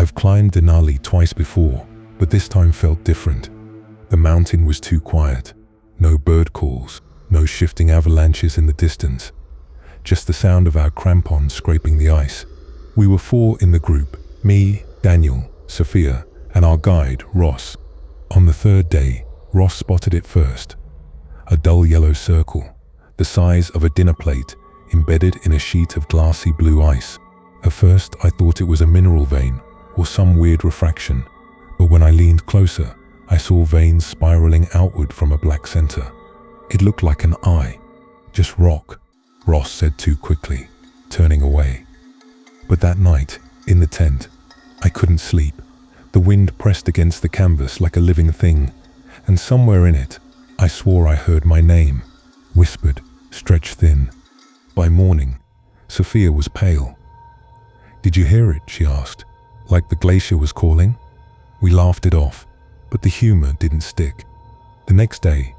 I've climbed Denali twice before, but this time felt different. The mountain was too quiet. No bird calls, no shifting avalanches in the distance. Just the sound of our crampons scraping the ice. We were 4 in the group, me, Daniel, Sophia, and our guide, Ross. On the 3rd day, Ross spotted it first. A dull yellow circle, the size of a dinner plate, embedded in a sheet of glassy blue ice. At first, I thought it was a mineral vein or some weird refraction, but when I leaned closer, I saw veins spiraling outward from a black center. It looked like an eye. Just rock, Ross said too quickly, turning away. But that night, in the tent, I couldn't sleep. The wind pressed against the canvas like a living thing, and somewhere in it, I swore I heard my name, whispered, stretched thin. By morning, Sophia was pale. "Did you hear it?" she asked, like the glacier was calling. We laughed it off, but the humor didn't stick. The next day,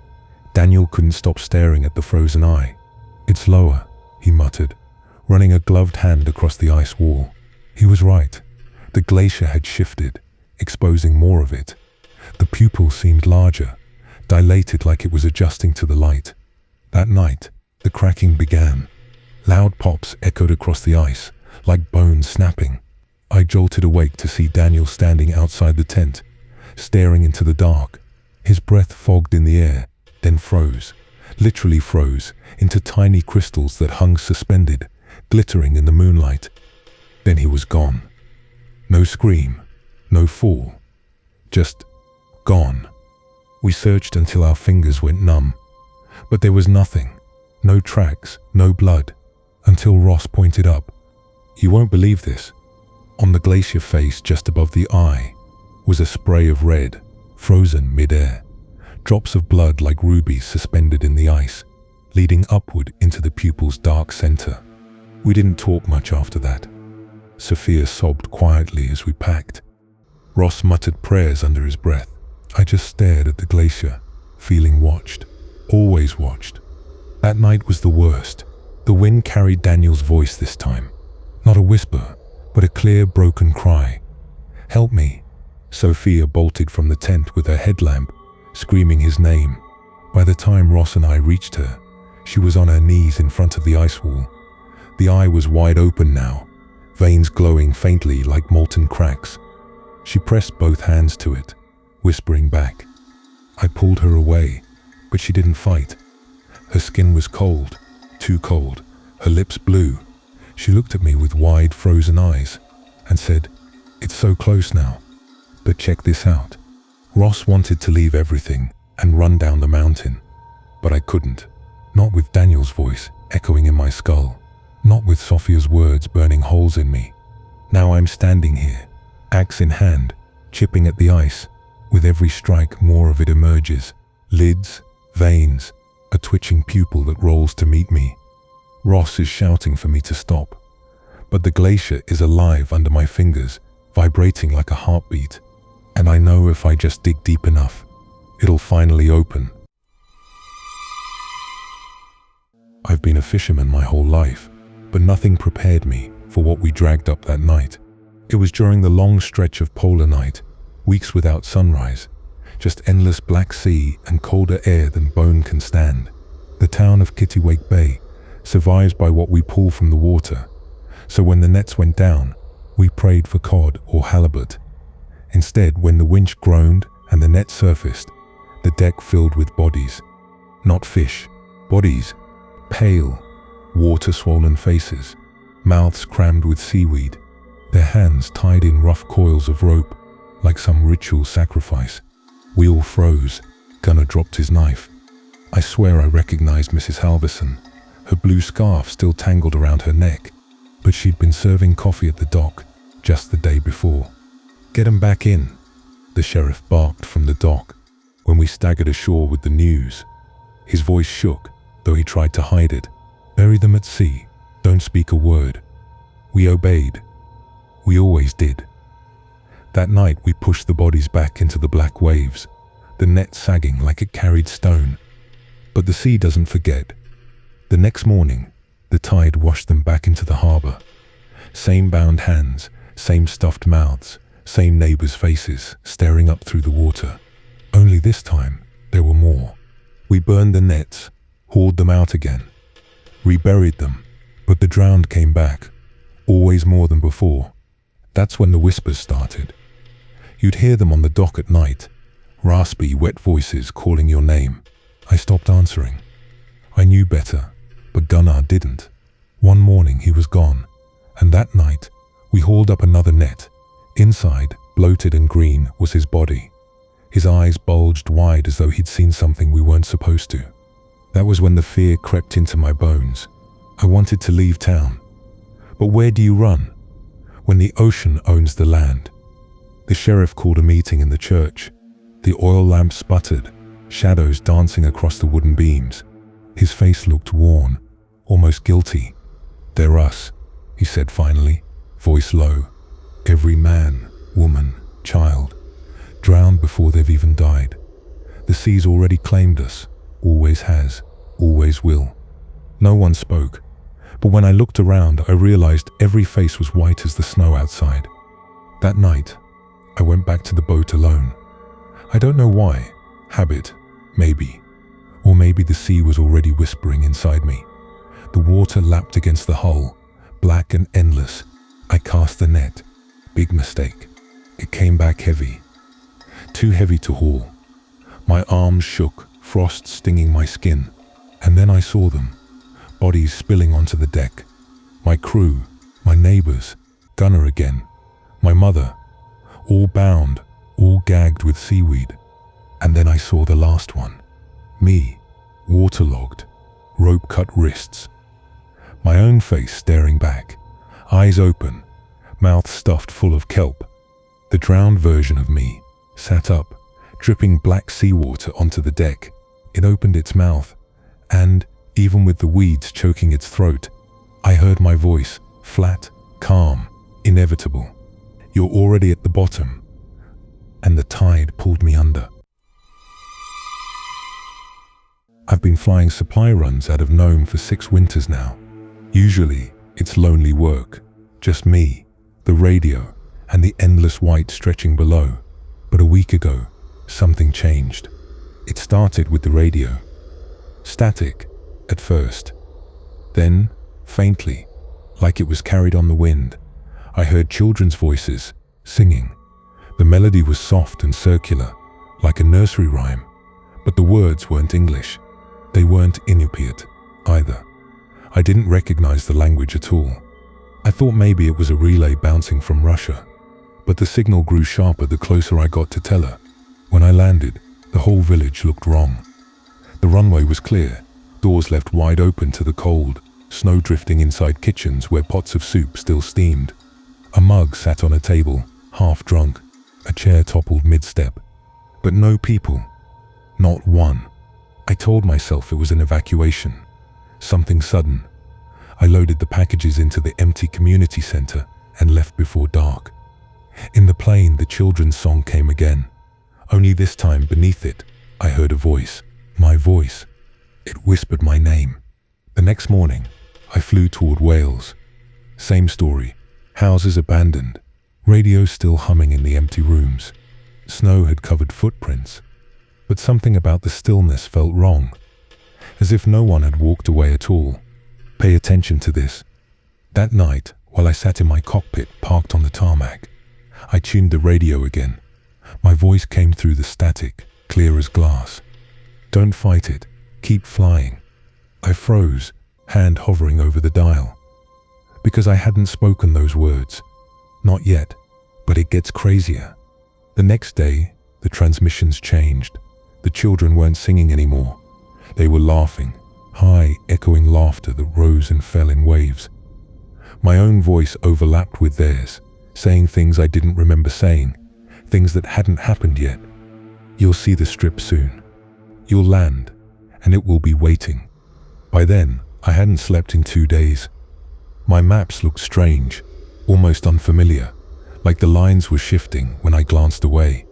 Daniel couldn't stop staring at the frozen eye. "It's lower," he muttered, running a gloved hand across the ice wall. He was right. The glacier had shifted, exposing more of it. The pupil seemed larger, dilated like it was adjusting to the light. That night, the cracking began. Loud pops echoed across the ice, like bones snapping. I jolted awake to see Daniel standing outside the tent, staring into the dark. His breath fogged in the air, then froze, literally froze, into tiny crystals that hung suspended, glittering in the moonlight. Then he was gone. No scream, no fall, just gone. We searched until our fingers went numb, but there was nothing, no tracks, no blood, until Ross pointed up. "You won't believe this." On the glacier face just above the eye was a spray of red, frozen mid-air, drops of blood like rubies suspended in the ice, leading upward into the pupil's dark center. We didn't talk much after that. Sophia sobbed quietly as we packed. Ross muttered prayers under his breath. I just stared at the glacier, feeling watched, always watched. That night was the worst. The wind carried Daniel's voice this time. Not a whisper, but a clear, broken cry. "Help me." Sophia bolted from the tent with her headlamp, screaming his name. By the time Ross and I reached her, she was on her knees in front of the ice wall. The eye was wide open now, veins glowing faintly like molten cracks. She pressed both hands to it, whispering back. I pulled her away, but she didn't fight. Her skin was cold, too cold, her lips blue. She looked at me with wide, frozen eyes and said, "It's so close now. But check this out." Ross wanted to leave everything and run down the mountain, but I couldn't. Not with Daniel's voice echoing in my skull, not with Sophia's words burning holes in me. Now I'm standing here, axe in hand, chipping at the ice. With every strike, more of it emerges. Lids, veins, a twitching pupil that rolls to meet me. Ross is shouting for me to stop, but the glacier is alive under my fingers, vibrating like a heartbeat. And I know if I just dig deep enough, it'll finally open. I've been a fisherman my whole life, but nothing prepared me for what we dragged up that night. It was during the long stretch of polar night, weeks without sunrise, just endless black sea and colder air than bone can stand. The town of Kittiwake Bay survives by what we pull from the water, so when the nets went down, we prayed for cod or halibut. Instead, when the winch groaned and the net surfaced, the deck filled with bodies. Not fish, bodies, pale, water-swollen faces, mouths crammed with seaweed, their hands tied in rough coils of rope, like some ritual sacrifice. We all froze. Gunnar dropped his knife. I swear I recognized Mrs. Halverson, her blue scarf still tangled around her neck, but she'd been serving coffee at the dock just the day before. "Get 'em back in," the sheriff barked from the dock when we staggered ashore with the news. His voice shook, though he tried to hide it. "Bury them at sea. Don't speak a word." We obeyed. We always did. That night we pushed the bodies back into the black waves, the net sagging like it carried stone. But the sea doesn't forget. The next morning, the tide washed them back into the harbor. Same bound hands, same stuffed mouths, Same neighbors' faces staring up through the water. Only this time, there were more. We burned the nets, hauled them out again, reburied them, but the drowned came back, always more than before. That's when the whispers started. You'd hear them on the dock at night, raspy, wet voices calling your name. I stopped answering. I knew better, but Gunnar didn't. One morning he was gone, and that night we hauled up another net. Inside, bloated and green, was his body. His eyes bulged wide as though he'd seen something we weren't supposed to. That was when the fear crept into my bones. I wanted to leave town. But where do you run when the ocean owns the land? The sheriff called a meeting in the church. The oil lamp sputtered, shadows dancing across the wooden beams. His face looked worn, almost guilty. "They're us," he said finally, voice low. "Every man, woman, child, drowned before they've even died. The sea's already claimed us, always has, always will." No one spoke, but when I looked around, I realized every face was white as the snow outside. That night, I went back to the boat alone. I don't know why. Habit, maybe. Or maybe the sea was already whispering inside me. The water lapped against the hull, black and endless. I cast the net. Big mistake. It came back heavy. Too heavy to haul. My arms shook, frost stinging my skin. And then I saw them. Bodies spilling onto the deck. My crew, my neighbors, Gunnar again, my mother, all bound, all gagged with seaweed. And then I saw the last one. Me, waterlogged, rope-cut wrists. My own face staring back, eyes open, mouth stuffed full of kelp. The drowned version of me sat up, dripping black seawater onto the deck. It opened its mouth, and, even with the weeds choking its throat, I heard my voice, flat, calm, inevitable. "You're already at the bottom." And the tide pulled me under. I've been flying supply runs out of Nome for 6 winters now. Usually, it's lonely work, just me, the radio, and the endless white stretching below. But a week ago, something changed. It started with the radio. Static, at first. Then, faintly, like it was carried on the wind, I heard children's voices, singing. The melody was soft and circular, like a nursery rhyme, but the words weren't English. They weren't Inupiat, either. I didn't recognize the language at all. I thought maybe it was a relay bouncing from Russia, but the signal grew sharper the closer I got to Tella. When I landed, the whole village looked wrong. The runway was clear, doors left wide open to the cold, snow drifting inside kitchens where pots of soup still steamed. A mug sat on a table, half drunk. A chair toppled mid-step. But no people. Not one. I told myself it was an evacuation. Something sudden. I loaded the packages into the empty community center and left before dark. In the plane, the children's song came again. Only this time, beneath it, I heard a voice. My voice. It whispered my name. The next morning, I flew toward Wales. Same story. Houses abandoned. Radio still humming in the empty rooms. Snow had covered footprints. But something about the stillness felt wrong. As if no one had walked away at all. Pay attention to this. That night, while I sat in my cockpit parked on the tarmac, I tuned the radio again. My voice came through the static, clear as glass. "Don't fight it. Keep flying." I froze, hand hovering over the dial. Because I hadn't spoken those words. Not yet, but it gets crazier. The next day, the transmissions changed. The children weren't singing anymore. They were laughing, high, echoing laughter that rose and fell in waves. My own voice overlapped with theirs, saying things I didn't remember saying, things that hadn't happened yet. "You'll see the strip soon. You'll land, and it will be waiting." By then, I hadn't slept in 2 days. My maps looked strange, almost unfamiliar, like the lines were shifting when I glanced away.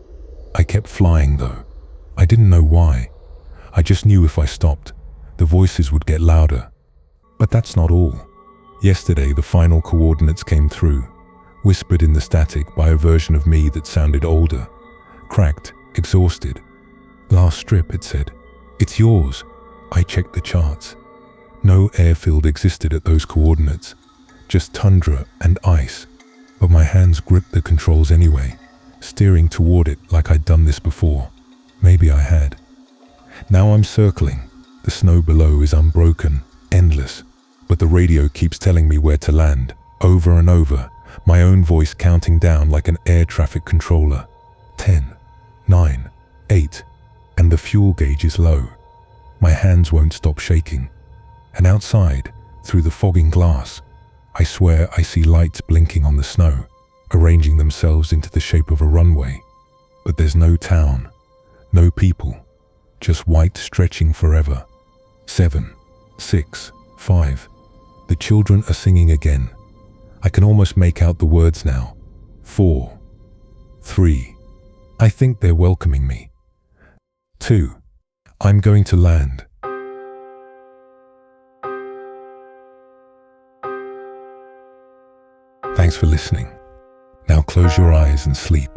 I kept flying though. I didn't know why. I just knew if I stopped, the voices would get louder. But that's not all. Yesterday, the final coordinates came through. whispered in the static by a version of me that sounded older, cracked, exhausted. "Last strip," it said. "It's yours." I checked the charts. No airfield existed at those coordinates, just tundra and ice. But my hands gripped the controls anyway, steering toward it like I'd done this before. Maybe I had. Now I'm circling. The snow below is unbroken, endless, but the radio keeps telling me where to land, over and over, my own voice counting down like an air traffic controller. 10, 9, 8, and the fuel gauge is low. My hands won't stop shaking. And outside, through the fogging glass, I swear I see lights blinking on the snow, arranging themselves into the shape of a runway. But there's no town, no people, just white stretching forever. 7, 6, 5. The children are singing again. I can almost make out the words now. 4, 3. I think they're welcoming me. 2. I'm going to land. Thanks for listening. Now close your eyes and sleep.